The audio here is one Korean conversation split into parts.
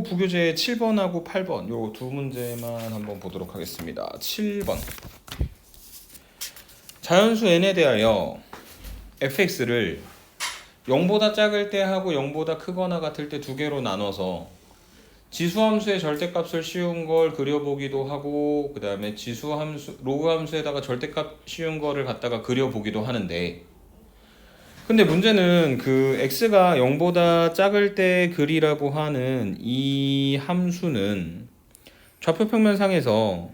부교재 7번하고 8번 요 두 문제만 한번 보도록 하겠습니다. 7번 자연수 n에 대하여 fx를 0보다 작을 때 하고 0보다 크거나 같을 때 두 개로 나눠서 지수함수의 절대값을 씌운 걸 그려보기도 하고 그 다음에 지수함수 로그함수에다가 절대값 씌운 거를 갖다가 그려보기도 하는데, 근데 문제는 그 x가 0보다 작을 때 그리라고 하는 이 함수는 좌표평면상에서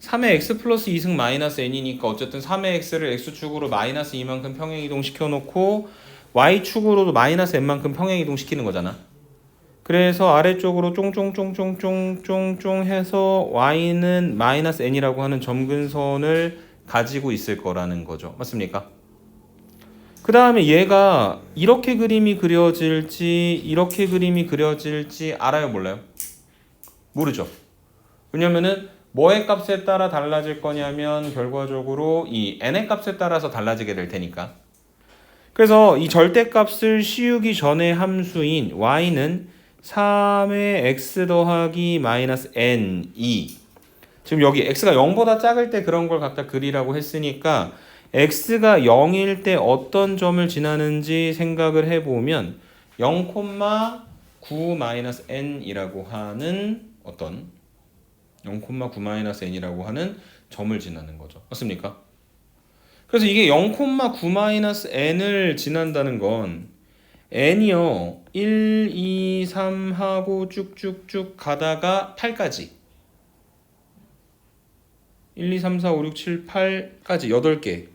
3의 x 플러스 2승 마이너스 n이니까 어쨌든 3의 x를 x축으로 마이너스 2만큼 평행이동 시켜놓고 y축으로도 마이너스 n만큼 평행이동 시키는 거잖아. 그래서 아래쪽으로 쫑쫑쫑쫑쫑쫑쫑 해서 y는 마이너스 n이라고 하는 점근선을 가지고 있을 거라는 거죠. 맞습니까? 그 다음에 얘가 이렇게 그림이 그려질지 이렇게 그림이 그려질지 알아요, 몰라요? 모르죠. 왜냐면은 뭐의 값에 따라 달라질 거냐면 결과적으로 이 n의 값에 따라서 달라지게 될 테니까. 그래서 이 절대값을 씌우기 전에 함수인 y는 3의 x 더하기 마이너스 n2, 지금 여기 x가 0보다 작을 때 그런 걸 갖다 그리라고 했으니까 x가 0일 때 어떤 점을 지나는지 생각을 해보면 0,9-n이라고 하는 어떤 0,9-n이라고 하는 점을 지나는 거죠. 맞습니까? 그래서 이게 0,9-n을 지난다는 건 n이요 1, 2, 3 하고 쭉쭉쭉 가다가 8까지 1, 2, 3, 4, 5, 6, 7, 8까지 8개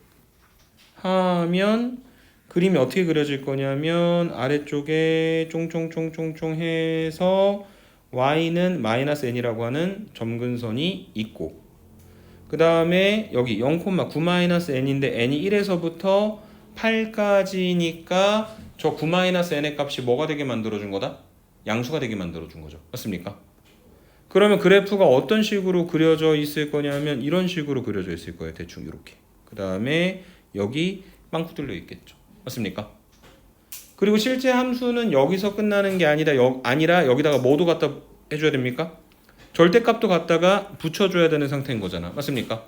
하면 그림이 어떻게 그려질 거냐면 아래쪽에 쫑쫑쫑쫑쫑 해서 y는 마이너스 n이라고 하는 점근선이 있고, 그 다음에 여기 0,9-n인데 n이 1에서부터 8까지니까 저 9-n의 값이 뭐가 되게 만들어준 거다? 양수가 되게 만들어준 거죠. 맞습니까? 그러면 그래프가 어떤 식으로 그려져 있을 거냐면 이런 식으로 그려져 있을 거예요. 대충 이렇게. 그 다음에 여기 빵꾸 뚫려 있겠죠. 맞습니까? 그리고 실제 함수는 여기서 끝나는 게 아니라 여기다가 뭐도 갖다 해줘야 됩니까? 절대값도 갖다가 붙여줘야 되는 상태인 거잖아. 맞습니까?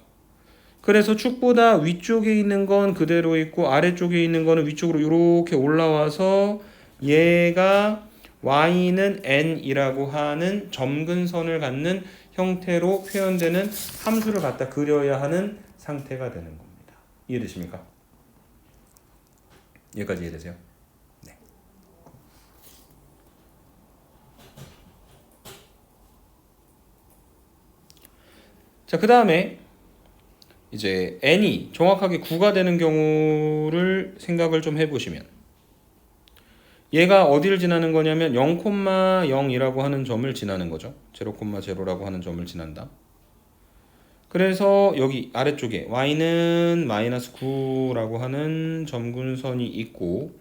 그래서 축보다 위쪽에 있는 건 그대로 있고 아래쪽에 있는 거는 위쪽으로 이렇게 올라와서 얘가 y는 n이라고 하는 점근선을 갖는 형태로 표현되는 함수를 갖다 그려야 하는 상태가 되는 겁니다. 이해되십니까? 여기까지 이해되세요? 네. 자, 그 다음에 이제 n이 정확하게 9가 되는 경우를 생각을 좀 해보시면 얘가 어디를 지나는 거냐면 0,0이라고 하는 점을 지나는 거죠. 0,0라고 하는 점을 지난다. 그래서 여기 아래쪽에 y는 마이너스 9라고 하는 점근선이 있고,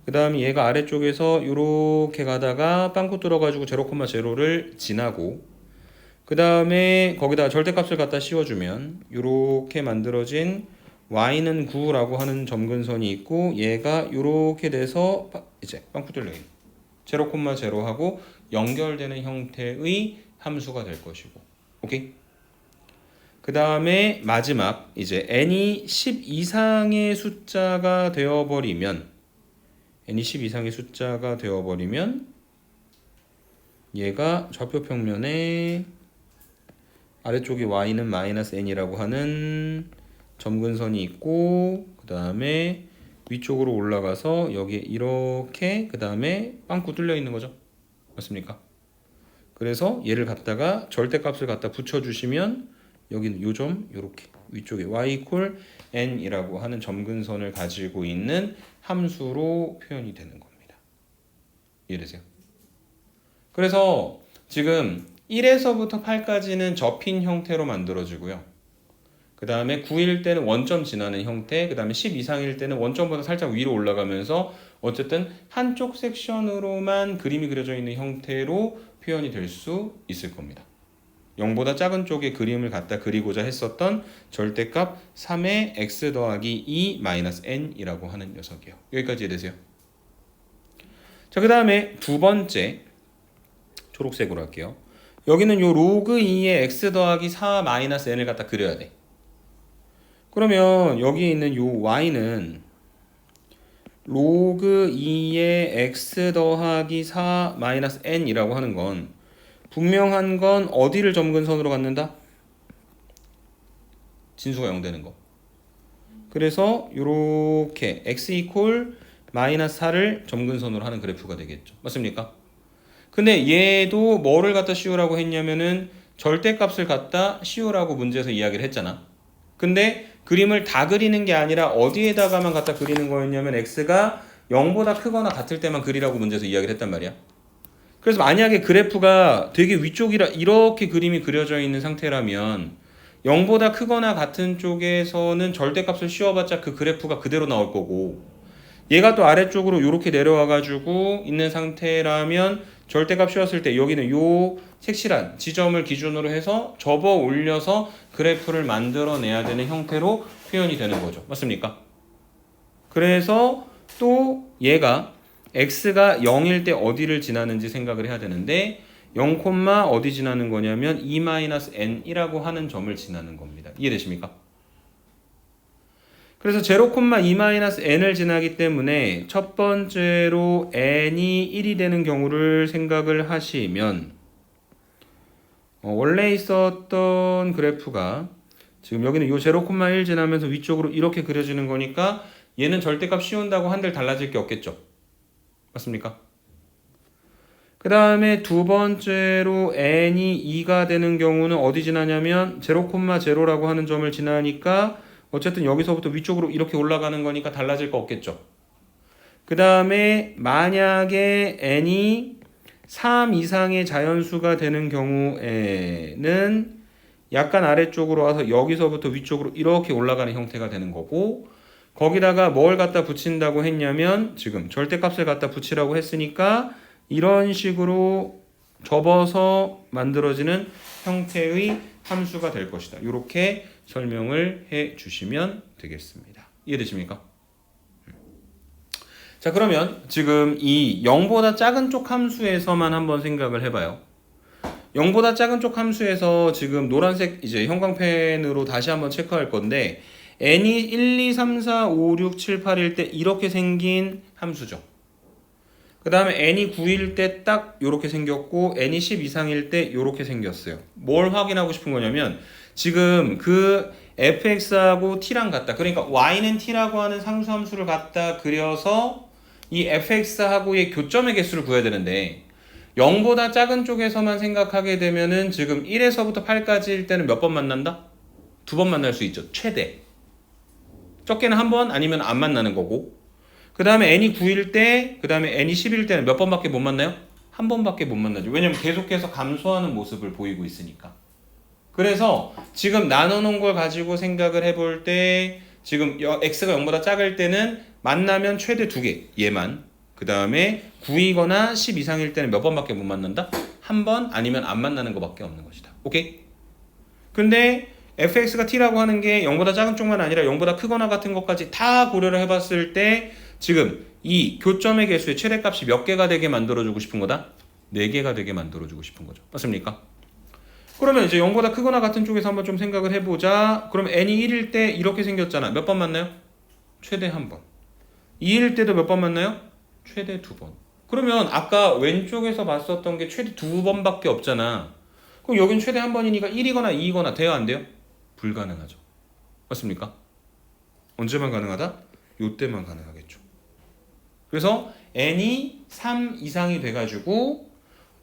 그 다음에 얘가 아래쪽에서 이렇게 가다가 빵꾸 뚫어가지고 0,0를 지나고, 그 다음에 거기다 절대값을 갖다 씌워주면 이렇게 만들어진 y는 9라고 하는 점근선이 있고, 얘가 이렇게 돼서 이제 빵꾸 뚫려 있는 0,0하고 연결되는 형태의 함수가 될 것이고, 오케이? 그 다음에 마지막 이제 n이 10 이상의 숫자가 되어버리면 얘가 좌표평면에 아래쪽에 y는 마이너스 n이라고 하는 점근선이 있고, 그 다음에 위쪽으로 올라가서 여기에 이렇게 그 다음에 빵꾸 뚫려 있는 거죠. 맞습니까? 그래서 얘를 갖다가 절대값을 갖다 붙여주시면 여기는 요 점 요렇게 위쪽에 y = n이라고 하는 점근선을 가지고 있는 함수로 표현이 되는 겁니다. 이해되세요? 그래서 지금 1에서부터 8까지는 접힌 형태로 만들어지고요. 그 다음에 9일 때는 원점 지나는 형태, 그 다음에 10 이상일 때는 원점보다 살짝 위로 올라가면서 어쨌든 한쪽 섹션으로만 그림이 그려져 있는 형태로 표현이 될 수 있을 겁니다. 0보다 작은 쪽에 그림을 갖다 그리고자 했었던 절대값 3의 x 더하기 2 마이너스 n이라고 하는 녀석이에요. 여기까지 이해되세요? 자, 그 다음에 두 번째 초록색으로 할게요. 여기는 요 로그 2의 x 더하기 4 마이너스 n을 갖다 그려야 돼. 그러면 여기 있는 요 y는 로그 2의 x 더하기 4 마이너스 n이라고 하는 건 분명한 건 어디를 점근선으로 갖는다? 진수가 0 되는 거. 그래서 요렇게 x 이퀄 마이너스 4를 점근선으로 하는 그래프가 되겠죠. 맞습니까? 근데 얘도 뭐를 갖다 씌우라고 했냐면은 절대값을 갖다 씌우라고 문제에서 이야기를 했잖아. 근데 그림을 다 그리는 게 아니라 어디에다가만 갖다 그리는 거였냐면 x가 0보다 크거나 같을 때만 그리라고 문제에서 이야기를 했단 말이야. 그래서 만약에 그래프가 되게 위쪽이라 이렇게 그림이 그려져 있는 상태라면 0보다 크거나 같은 쪽에서는 절대값을 씌워봤자 그 그래프가 그대로 나올 거고, 얘가 또 아래쪽으로 이렇게 내려와 가지고 있는 상태라면 절대값 씌웠을 때 여기는 요 색칠한 지점을 기준으로 해서 접어 올려서 그래프를 만들어내야 되는 형태로 표현이 되는 거죠. 맞습니까? 그래서 또 얘가 x가 0일 때 어디를 지나는지 생각을 해야 되는데 0, 어디 지나는 거냐면 2-n이라고 하는 점을 지나는 겁니다. 이해되십니까? 그래서 0,2-n을 지나기 때문에 첫 번째로 n이 1이 되는 경우를 생각을 하시면 원래 있었던 그래프가 지금 여기는 요 0,1 지나면서 위쪽으로 이렇게 그려지는 거니까 얘는 절대값 씌운다고 한들 달라질 게 없겠죠. 맞습니까? 그 다음에 두 번째로 n이 2가 되는 경우는 어디 지나냐면 0,0라고 하는 점을 지나니까 어쨌든 여기서부터 위쪽으로 이렇게 올라가는 거니까 달라질 거 없겠죠. 그 다음에 만약에 n이 3 이상의 자연수가 되는 경우에는 약간 아래쪽으로 와서 여기서부터 위쪽으로 이렇게 올라가는 형태가 되는 거고, 거기다가 뭘 갖다 붙인다고 했냐면 지금 절대값을 갖다 붙이라고 했으니까 이런 식으로 접어서 만들어지는 형태의 함수가 될 것이다. 이렇게 설명을 해 주시면 되겠습니다. 이해되십니까? 자, 그러면 지금 이 0보다 작은 쪽 함수에서만 한번 생각을 해봐요. 0보다 작은 쪽 함수에서 지금 노란색 이제 형광펜으로 다시 한번 체크할 건데 n이 1, 2, 3, 4, 5, 6, 7, 8일 때 이렇게 생긴 함수죠. 그 다음에 n이 9일 때 딱 이렇게 생겼고 n이 10 이상일 때 이렇게 생겼어요. 뭘 확인하고 싶은 거냐면 지금 그 fx하고 t랑 같다. 그러니까 y는 t라고 하는 상수함수를 갖다 그려서 이 fx하고의 교점의 개수를 구해야 되는데 0보다 작은 쪽에서만 생각하게 되면은 지금 1에서부터 8까지일 때는 몇 번 만난다? 2번 만날 수 있죠. 최대. 적게는 한 번 아니면 안 만나는 거고, 그 다음에 n이 9일 때, 그 다음에 n이 10일 때는 몇 번밖에 못 만나요? 한 번밖에 못 만나죠. 왜냐면 계속해서 감소하는 모습을 보이고 있으니까. 그래서 지금 나눠놓은 걸 가지고 생각을 해볼 때 지금 x가 0보다 작을 때는 만나면 최대 2개, 얘만. 그 다음에 9이거나 10 이상일 때는 몇 번밖에 못 만난다? 한 번 아니면 안 만나는 것밖에 없는 것이다. 오케이? 근데 fx가 t라고 하는 게 0보다 작은 쪽만 아니라 0보다 크거나 같은 것까지 다 고려를 해봤을 때 지금 이 교점의 개수의 최대값이 몇 개가 되게 만들어주고 싶은 거다? 4개가 되게 만들어주고 싶은 거죠. 맞습니까? 그러면 이제 0보다 크거나 같은 쪽에서 한번 좀 생각을 해보자. 그럼 n이 1일 때 이렇게 생겼잖아. 몇 번 만나요? 최대 1번. 2일 때도 몇 번 만나요? 최대 2번. 그러면 아까 왼쪽에서 봤었던 게 최대 2번밖에 없잖아. 그럼 여긴 최대 1번이니까 1이거나 2이거나 돼요, 안 돼요? 불가능하죠. 맞습니까? 언제만 가능하다? 요때만 가능하겠죠. 그래서 n이 3 이상이 돼가지고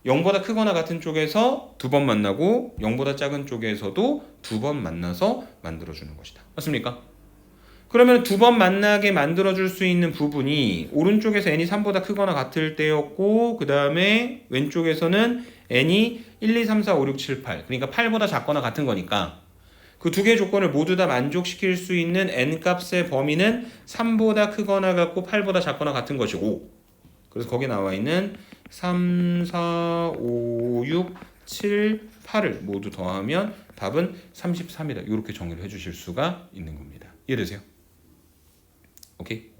0보다 크거나 같은 쪽에서 2번 만나고 0보다 작은 쪽에서도 2번 만나서 만들어주는 것이다. 맞습니까? 그러면 2번 만나게 만들어줄 수 있는 부분이 오른쪽에서 n이 3보다 크거나 같을 때였고, 그 다음에 왼쪽에서는 n이 1, 2, 3, 4, 5, 6, 7, 8 그러니까 8보다 작거나 같은 거니까 그 두 개의 조건을 모두 다 만족시킬 수 있는 n값의 범위는 3보다 크거나 같고 8보다 작거나 같은 것이고, 그래서 거기에 나와 있는 3, 4, 5, 6, 7, 8을 모두 더하면 답은 33이다. 이렇게 정리를 해주실 수가 있는 겁니다. 이해되세요? 오케이?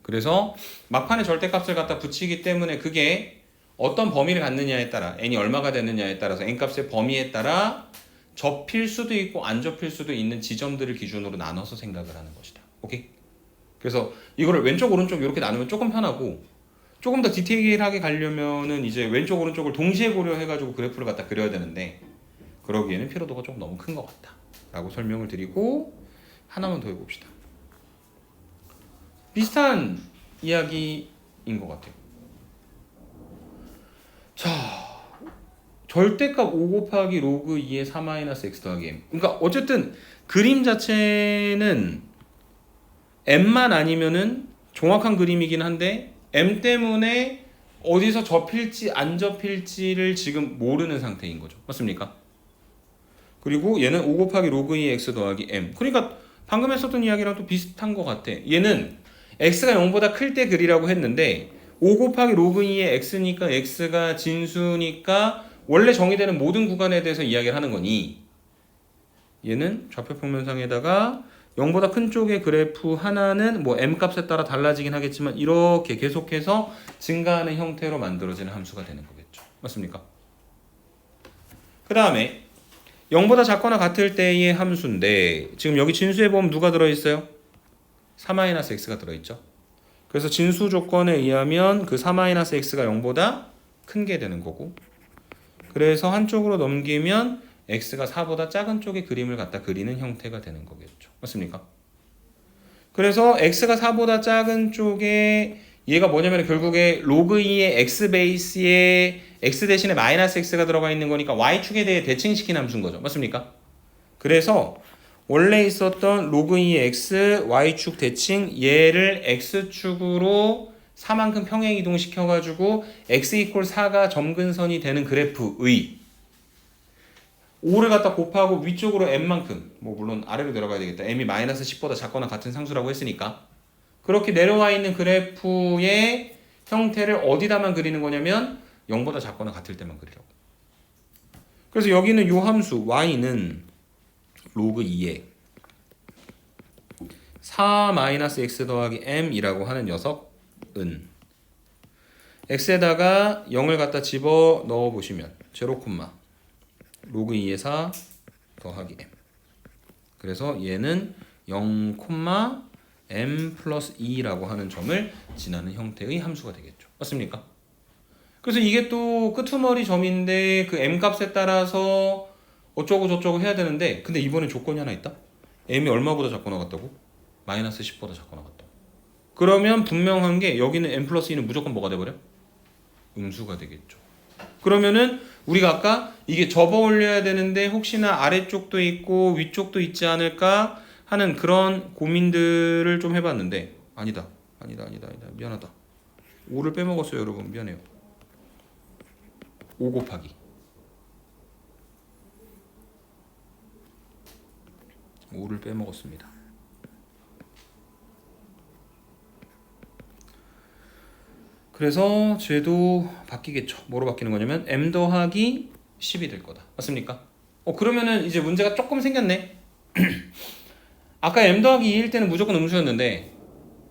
그래서 막판에 절대값을 갖다 붙이기 때문에 그게 어떤 범위를 갖느냐에 따라 n이 얼마가 되느냐에 따라서 n값의 범위에 따라 접힐 수도 있고 안 접힐 수도 있는 지점들을 기준으로 나눠서 생각을 하는 것이다. 오케이? 그래서 이거를 왼쪽 오른쪽 이렇게 나누면 조금 편하고 조금 더 디테일하게 가려면은 이제 왼쪽 오른쪽을 동시에 고려해가지고 그래프를 갖다 그려야 되는데 그러기에는 피로도가 좀 너무 큰 것 같다 라고 설명을 드리고 하나만 더 해봅시다. 비슷한 이야기인 것 같아요. 자, 절대값 5 곱하기 로그 2의 4-x 더하기 m. 그러니까 어쨌든 그림 자체는 m만 아니면은 정확한 그림이긴 한데 m 때문에 어디서 접힐지 안 접힐지를 지금 모르는 상태인 거죠. 맞습니까? 그리고 얘는 5 곱하기 로그 2의 x 더하기 m. 그러니까 방금 했었던 이야기랑 또 비슷한 것 같아. 얘는 x가 0보다 클 때 그리라고 했는데 5 곱하기 로그 2의 x니까 x가 진수니까 원래 정의되는 모든 구간에 대해서 이야기를 하는 거니 얘는 좌표 평면상에다가 0보다 큰 쪽의 그래프 하나는 뭐 m 값에 따라 달라지긴 하겠지만 이렇게 계속해서 증가하는 형태로 만들어지는 함수가 되는 거겠죠. 맞습니까? 그 다음에 0보다 작거나 같을 때의 함수인데 지금 여기 진수에 보면 누가 들어있어요? 4-x가 들어있죠. 그래서 진수 조건에 의하면 그 4-x가 0보다 큰 게 되는 거고 그래서 한쪽으로 넘기면 x가 4보다 작은 쪽의 그림을 갖다 그리는 형태가 되는 거겠죠. 맞습니까? 그래서 x가 4보다 작은 쪽에 얘가 뭐냐면 결국에 로그 2의 x 베이스에 x 대신에 마이너스 x가 들어가 있는 거니까 y축에 대해 대칭시킨 함수인 거죠. 맞습니까? 그래서 원래 있었던 로그 2의 x, y축 대칭 얘를 x축으로 4만큼 평행 이동시켜가지고 x 이퀄 4가 점근선이 되는 그래프의 5를 갖다 곱하고 위쪽으로 m만큼 뭐 물론 아래로 내려가야 되겠다. m이 마이너스 10보다 작거나 같은 상수라고 했으니까 그렇게 내려와 있는 그래프의 형태를 어디다만 그리는 거냐면 0보다 작거나 같을 때만 그리라고. 그래서 여기는 이 함수 y는 로그 2에 4-x 더하기 m이라고 하는 녀석은 x에다가 0을 갖다 집어 넣어 보시면 0, 로그 2의 4 더하기 m. 그래서 얘는 0, m 플러스 2라고 하는 점을 지나는 형태의 함수가 되겠죠. 맞습니까? 그래서 이게 또 끄트머리 점인데 그 m 값에 따라서 어쩌고 저쩌고 해야 되는데 근데 이번엔 조건이 하나 있다. m이 얼마보다 작거나 같다고? 마이너스 10보다 작거나 같다고. 그러면 분명한 게 여기는 m 플러스 2는 무조건 뭐가 돼버려? 음수가 되겠죠. 그러면은 우리가 아까 이게 접어 올려야 되는데 혹시나 아래쪽도 있고 위쪽도 있지 않을까 하는 그런 고민들을 좀 해봤는데 아니다 미안하다 5를 빼먹었어요 여러분 미안해요 5 곱하기 5를 빼먹었습니다. 그래서 쟤도 바뀌겠죠. 뭐로 바뀌는 거냐면 m 더하기 10이 될 거다. 맞습니까? 그러면은 이제 문제가 조금 생겼네. 아까 m 더하기 2일 때는 무조건 음수였는데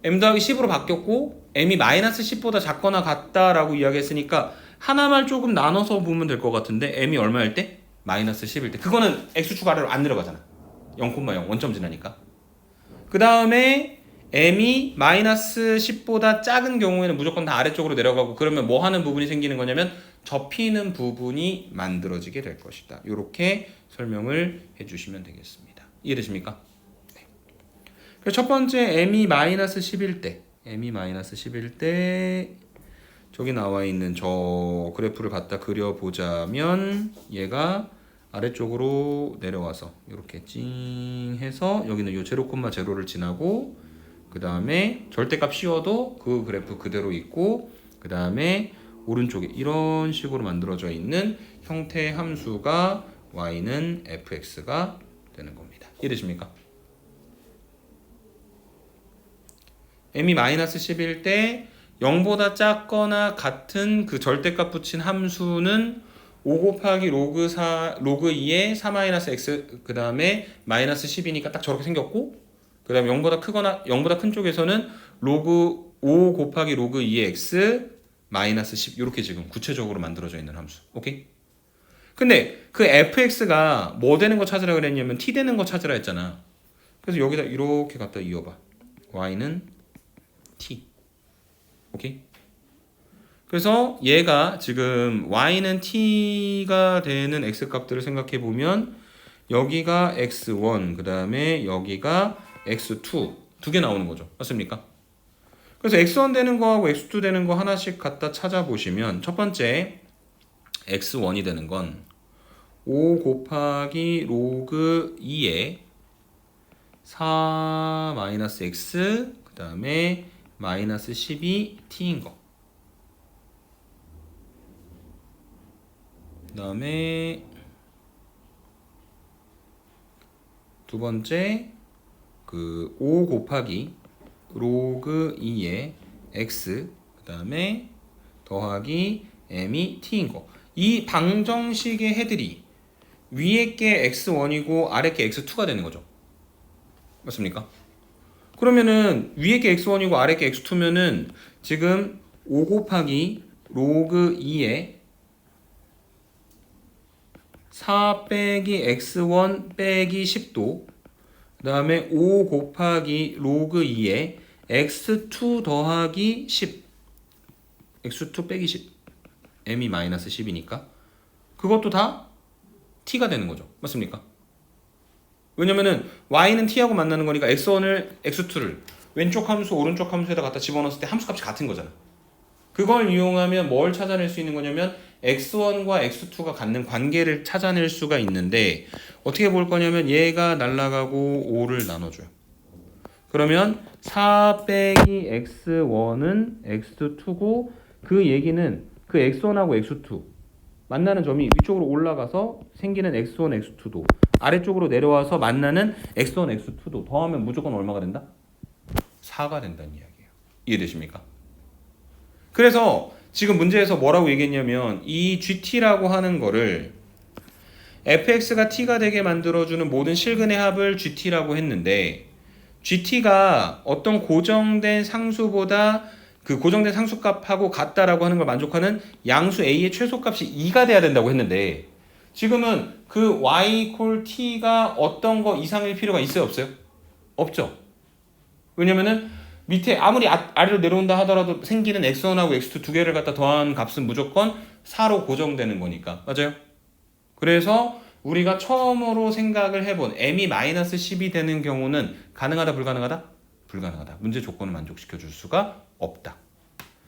m 더하기 10으로 바뀌었고 m이 마이너스 10보다 작거나 같다라고 이야기했으니까 하나만 조금 나눠서 보면 될 것 같은데 m이 얼마일 때? 마이너스 10일 때. 그거는 x축 아래로 안 내려가잖아. 0,0 원점 지나니까. 그 다음에 m이 마이너스 10보다 작은 경우에는 무조건 다 아래쪽으로 내려가고 그러면 뭐 하는 부분이 생기는 거냐면 접히는 부분이 만들어지게 될 것이다. 이렇게 설명을 해주시면 되겠습니다. 이해되십니까? 네. 그래서 첫 번째 m이 마이너스 10일 때 저기 나와 있는 저 그래프를 갖다 그려보자면 얘가 아래쪽으로 내려와서 이렇게 찡 해서 여기는 요 0,0를 지나고 그 다음에 절대값 씌워도 그 그래프 그대로 있고 그 다음에 오른쪽에 이런 식으로 만들어져 있는 형태의 함수가 y는 fx가 되는 겁니다. 이해되십니까? m이 마이너스 10일 때 0보다 작거나 같은 그 절대값 붙인 함수는 5 곱하기 로그 2의 4-x 그 다음에 마이너스 10이니까 딱 저렇게 생겼고 그 다음에 0보다 큰 쪽에서는 로그 5 곱하기 로그 2의 x 마이너스 10 이렇게 지금 구체적으로 만들어져 있는 함수. 오케이? 근데 그 fx가 뭐 되는 거 찾으라 그랬냐면 t 되는 거 찾으라 했잖아. 그래서 여기다 이렇게 갖다 이어봐. y는 t. 오케이? 그래서 얘가 지금 y는 t가 되는 x 값들을 생각해 보면 여기가 x1 그 다음에 여기가 x2 두 개 나오는 거죠. 맞습니까? 그래서 x1 되는 거하고 x2 되는 거 하나씩 갖다 찾아보시면 첫 번째 x1이 되는 건 5 곱하기 로그 2에 4 마이너스 x 그 다음에 마이너스 12 t인 거. 그 다음에 두 번째 그 5 곱하기 로그 2의 x 그 다음에 더하기 m이 t인 거. 이 방정식의 해들이 위에 게 x1이고 아래 게 x2가 되는 거죠. 맞습니까? 그러면은 위에 게 x1이고 아래 게 x2면은 지금 5 곱하기 로그 2의 4 빼기 x1 빼기 10도 그 다음에 5 곱하기 로그 2에 x2 더하기 10 x2 빼기 10 m이 마이너스 10이니까 그것도 다 t가 되는 거죠. 맞습니까? 왜냐면은 y는 t하고 만나는 거니까 x1을 x2를 왼쪽 함수 오른쪽 함수에다 갖다 집어넣었을 때 함수값이 같은 거잖아. 그걸 이용하면 뭘 찾아낼 수 있는 거냐면 x1과 x2가 갖는 관계를 찾아낼 수가 있는데 어떻게 볼 거냐면 얘가 날아가고 5를 나눠줘요. 그러면 4 빼기 x1은 x2고 그 얘기는 그 x1하고 x2 만나는 점이 위쪽으로 올라가서 생기는 x1, x2도 아래쪽으로 내려와서 만나는 x1, x2도 더하면 무조건 얼마가 된다? 4가 된다는 이야기예요. 이해되십니까? 그래서 지금 문제에서 뭐라고 얘기했냐면 이 GT라고 하는 거를 fx가 t가 되게 만들어주는 모든 실근의 합을 GT라고 했는데 GT가 어떤 고정된 상수보다 그 고정된 상수값하고 같다라고 하는 걸 만족하는 양수 A의 최소값이 2가 돼야 된다고 했는데 지금은 그 y 콜 t가 어떤 거 이상일 필요가 있어요 없어요? 없죠. 왜냐면은 밑에 아무리 아래로 내려온다 하더라도 생기는 x1하고 x2 두 개를 갖다 더한 값은 무조건 4로 고정되는 거니까. 맞아요? 그래서 우리가 처음으로 생각을 해본 m이 마이너스 10이 되는 경우는 가능하다 불가능하다? 불가능하다. 문제 조건을 만족시켜 줄 수가 없다.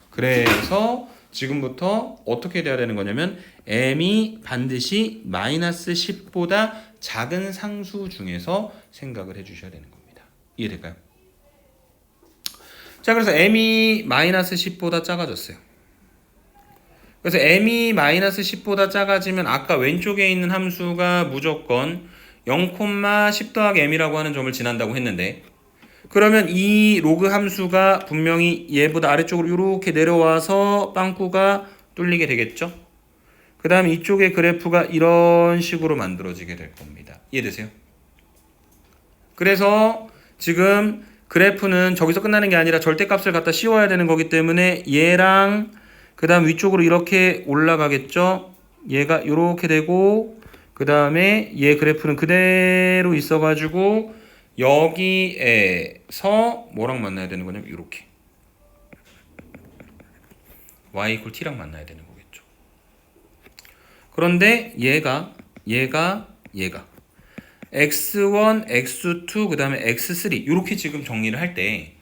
그래서 지금부터 어떻게 돼야 되는 거냐면 m이 반드시 마이너스 10보다 작은 상수 중에서 생각을 해 주셔야 되는 겁니다. 이해될까요? 자, 그래서 m이 마이너스 10보다 작아졌어요. 그래서 m이 마이너스 10보다 작아지면 아까 왼쪽에 있는 함수가 무조건 0,10 더하기 m이라고 하는 점을 지난다고 했는데 그러면 이 로그 함수가 분명히 얘보다 아래쪽으로 이렇게 내려와서 빵꾸가 뚫리게 되겠죠? 그 다음에 이쪽의 그래프가 이런 식으로 만들어지게 될 겁니다. 이해되세요? 그래서 지금 그래프는 저기서 끝나는 게 아니라 절대값을 갖다 씌워야 되는 거기 때문에 얘랑 그 다음 위쪽으로 이렇게 올라가겠죠? 얘가 이렇게 되고 그 다음에 얘 그래프는 그대로 있어가지고 여기에서 뭐랑 만나야 되는 거냐면 이렇게 y 이퀄 t랑 만나야 되는 거겠죠. 그런데 얘가 x1, x2, 그 다음에 x3 이렇게 지금 정리를 할 때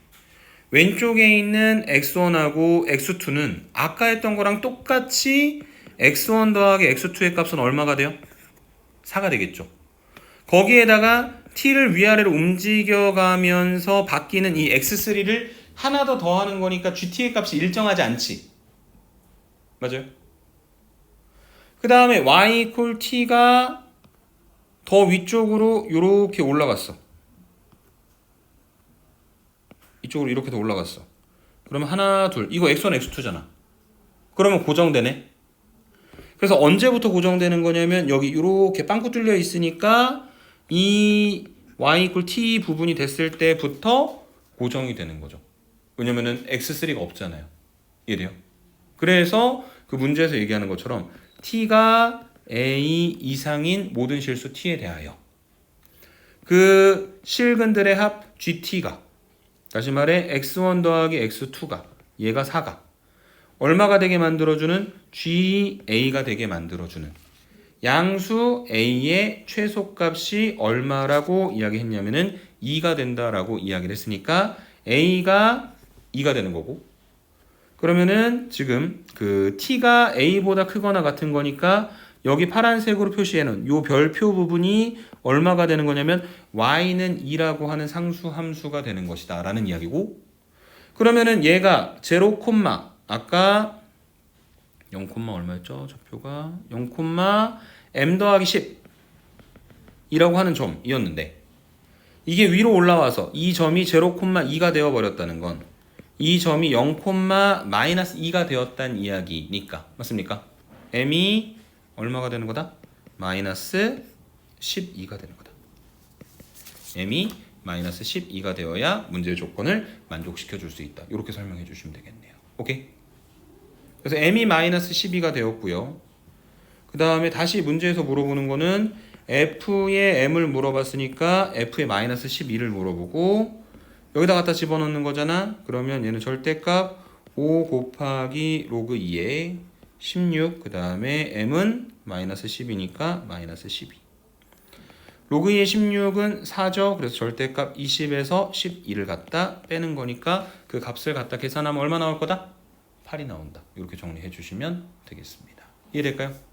왼쪽에 있는 x1하고 x2는 아까 했던 거랑 똑같이 x1 더하기 x2의 값은 얼마가 돼요? 4가 되겠죠. 거기에다가 t를 위아래로 움직여가면서 바뀌는 이 x3를 하나 더 더하는 거니까 gt의 값이 일정하지 않지. 맞아요? 그 다음에 y 이퀄 t가 더 위쪽으로 이렇게 올라갔어. 이쪽으로 이렇게 더 올라갔어. 그러면 하나, 둘. 이거 x1, x2잖아. 그러면 고정되네. 그래서 언제부터 고정되는 거냐면 여기 이렇게 빵꾸 뚫려 있으니까 이 y 이퀄 t 부분이 됐을 때부터 고정이 되는 거죠. 왜냐면은 x3가 없잖아요. 이해돼요? 그래서 그 문제에서 얘기하는 것처럼 t가 a 이상인 모든 실수 t에 대하여 그 실근들의 합 GT가 다시 말해 x1 더하기 x2가 얘가 4가 얼마가 되게 만들어주는 GA가 되게 만들어주는 양수 A의 최소값이 얼마라고 이야기했냐면은 2가 된다라고 이야기를 했으니까 A가 2가 되는 거고 그러면은 지금 그 T가 A보다 크거나 같은 거니까 여기 파란색으로 표시해놓은 요 별표 부분이 얼마가 되는 거냐면 y는 2라고 하는 상수 함수가 되는 것이다 라는 이야기고 그러면은 얘가 0, 아까 0, 얼마였죠? 좌표가 0, m 더하기 10 이라고 하는 점이었는데 이게 위로 올라와서 이 점이 0,2가 되어버렸다는 건 이 점이 0, 마이너스 2가 되었다는 이야기니까 맞습니까? m이 얼마가 되는 거다? 마이너스 12가 되는 거다. m이 마이너스 12가 되어야 문제의 조건을 만족시켜 줄 수 있다. 이렇게 설명해 주시면 되겠네요. 오케이? 그래서 m이 마이너스 12가 되었고요. 그 다음에 다시 문제에서 물어보는 거는 f의 m을 물어봤으니까 f의 마이너스 12를 물어보고 여기다 갖다 집어넣는 거잖아. 그러면 얘는 절대값 5 곱하기 로그 2에 16, 그 다음에 m은 마이너스 10이니까 마이너스 12. 로그 2의 16은 4죠. 그래서 절대값 20에서 12를 갖다 빼는 거니까 그 값을 갖다 계산하면 얼마 나올 거다? 8이 나온다. 이렇게 정리해 주시면 되겠습니다. 이해될까요?